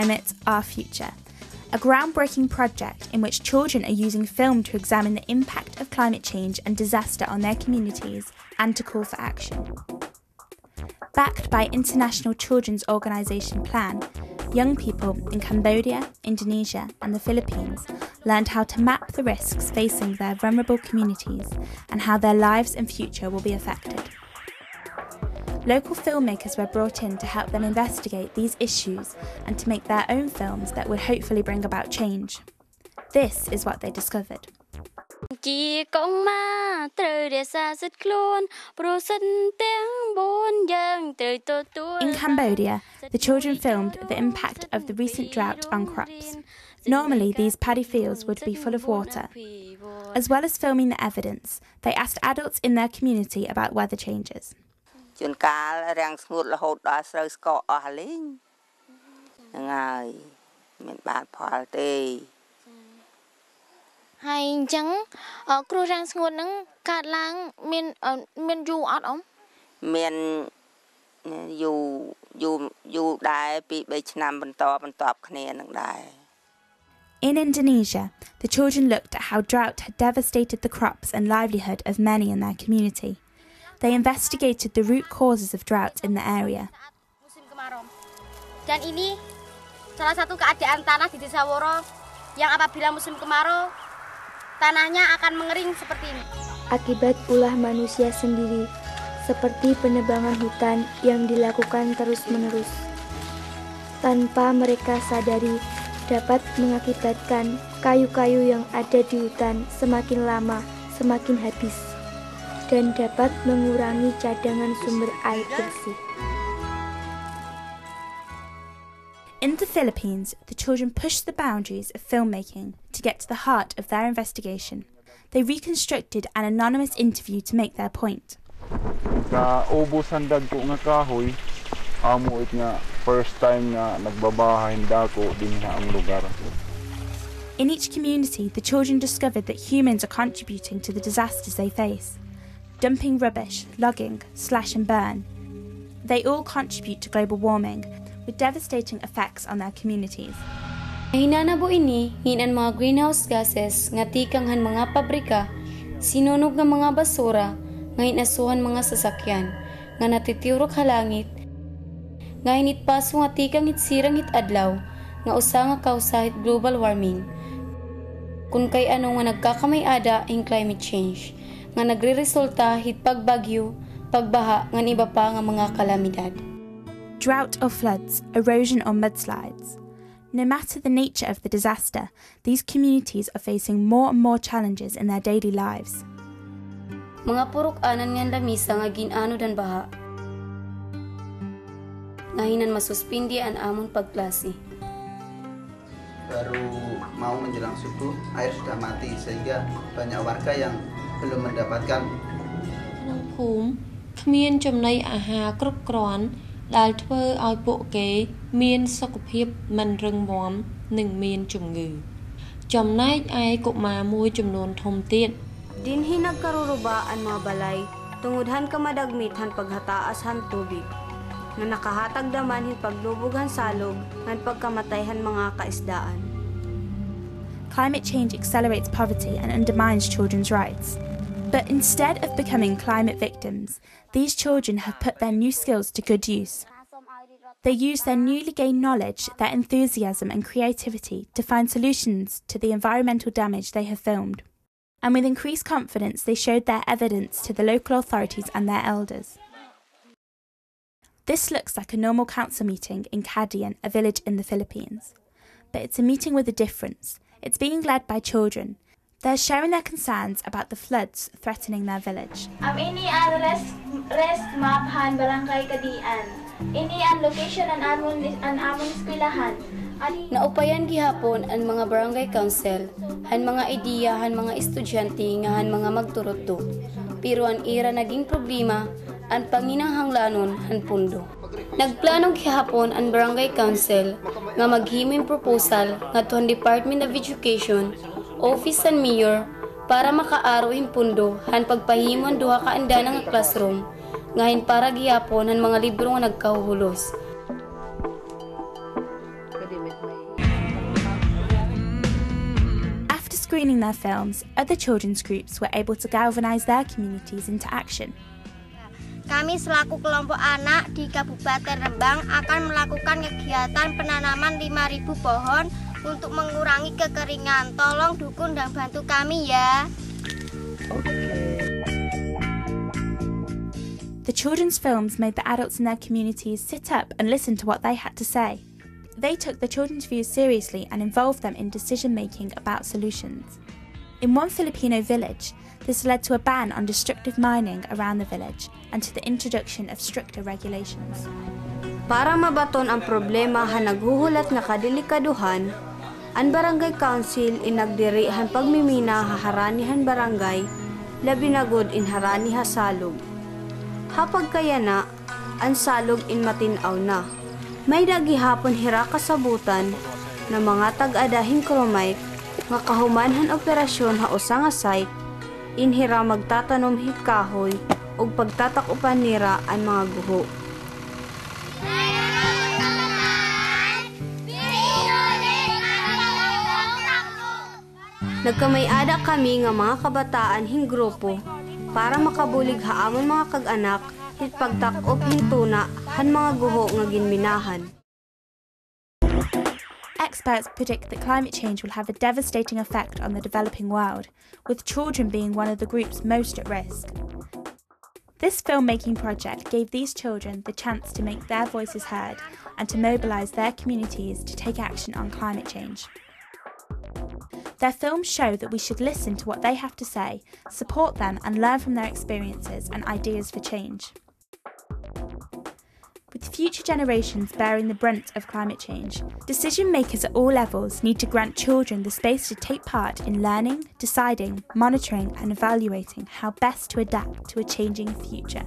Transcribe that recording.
Climate, Our Future, a groundbreaking project in which children are using film to examine the impact of climate change and disaster on their communities and to call for action. Backed by international children's organisation Plan, young people in Cambodia, Indonesia and the Philippines learned how to map the risks facing their vulnerable communities and how their lives and future will be affected. Local filmmakers were brought in to help them investigate these issues and to make their own films that would hopefully bring about change. This is what they discovered. In Cambodia, the children filmed the impact of the recent drought on crops. Normally, these paddy fields would be full of water. As well as filming the evidence, they asked adults in their community about weather changes. In Indonesia, the children looked at how drought had devastated the crops and livelihood of many in their community. They investigated the root causes of drought in the area. Dan ini salah satu keadaan tanah di Desa Woro yang apabila musim kemarau tanahnya akan mengering seperti ini. Akibat ulah manusia sendiri, seperti penebangan hutan yang dilakukan terus-menerus. Tanpa mereka sadari, dapat mengakibatkan kayu-kayu yang ada di hutan semakin lama semakin habis dan dapat mengurangi cadangan sumber air bersih. In the Philippines, the children pushed the boundaries of filmmaking to get to the heart of their investigation. They reconstructed an anonymous interview to make their point. Kaubusan dagko nga kahoy, amo it nga first time nga nagbabahahin dako din ang lugar. In each community, the children discovered that humans are contributing to the disasters they face. Dumping rubbish, logging, slash and burn. They all contribute to global warming, with devastating effects on their communities. Hinanabo ini nginan mga greenhouse gases nga tikanghan mga pabrika, sinunog nga mga basura, nga inasuhan mga sasakyan, nga natitiurok halangit, nga initpaso nga tikang hitsirang hitadlaw, nga usa nga kausahit global warming. Kung kay ano nga nagkakamay-ada in climate change, nga nagre-resulta hit pagbagyo, pagbaha, nga iba pa nga mga kalamidad. Drought or floods, erosion or mudslides. No matter the nature of the disaster, these communities are facing more and more challenges in their daily lives. Mga purok-anan nga lamisa nga ginano dan baha. Ngahinan masuspindi ang amon pagklase. Baru mau menjelang subuh, air sudah mati sehingga banyak warga yang belum mendapatkan. ក្នុងភូមិគ្មានចំណីអាហារគ្រប់គ្រាន់ដែលធ្វើឲ្យពួកគេមានសុខភាពមិនរឹងមាំនិងមានជំងឺចំណែកឯកុមារមួយចំនួនធំទៀត Dinhi nagkaruruba ang mga balay tungod han kamadagmit han paghataas han tubig nga nakahatag daman hin paglubog han salog ngan pagkamatay han mga kaisdaan. Climate change accelerates poverty and undermines children's rights. But instead of becoming climate victims, these children have put their new skills to good use. They use their newly gained knowledge, their enthusiasm and creativity to find solutions to the environmental damage they have filmed. And with increased confidence, they showed their evidence to the local authorities and their elders. This looks like a normal council meeting in Cadian, a village in the Philippines. But it's a meeting with a difference. It's being led by children. They're sharing their concerns about the floods threatening their village. Ini ang rest map han barangay Kadian. Ini ang location an amon eskwelahan. Naupayan gihapon ang mga barangay council, han mga ideya han mga estudyante nga han mga magturotto. Pero ang ira naging problema ang panginahanglanon han pundo. Nagplanong gihapon ang barangay council nga maghimong proposal ngadto Department of Education, Office and Mayor para makaaro hin pundo han pagpahimon duha ka andana nga classroom ngahin para gihapon han mga libro nga nagkahuhulos. screening their films, other children's groups were able to galvanise their communities into action. Kami selaku kelompok anak di Kabupaten Rembang akan melakukan kegiatan penanaman 5.000 pohon untuk mengurangi kekeringan. Tolong dukung dan bantu kami ya. The children's films made the adults in their communities sit up and listen to what they had to say. They took the children's views seriously and involved them in decision-making about solutions. In one Filipino village, this led to a ban on destructive mining around the village and to the introduction of stricter regulations. Para mabaton ang problema han naghuhulat nga kadelikaduhan, ang barangay council inagdiri han pagmimina haharanihan barangay, labi na gud in harani hasalog. Hapag kaya na, ang salog in matinaw na. May nagihapon hira kasabutan na mga tag-adahing kromite nga kahumanhan operasyon ha usa nga site inhira magtatanom hit kahoy ug pagtatakupan nira ang mga guho. Nagkamay-ada kami nga mga kabataan hing grupo para makabulig haamon mga kag-anak hit pagtakop hintuna han mga guho nga ginminahan. Experts predict that climate change will have a devastating effect on the developing world, with children being one of the groups most at risk. This filmmaking project gave these children the chance to make their voices heard and to mobilise their communities to take action on climate change. Their films show that we should listen to what they have to say, support them and learn from their experiences and ideas for change. With future generations bearing the brunt of climate change, decision makers at all levels need to grant children the space to take part in learning, deciding, monitoring and evaluating how best to adapt to a changing future.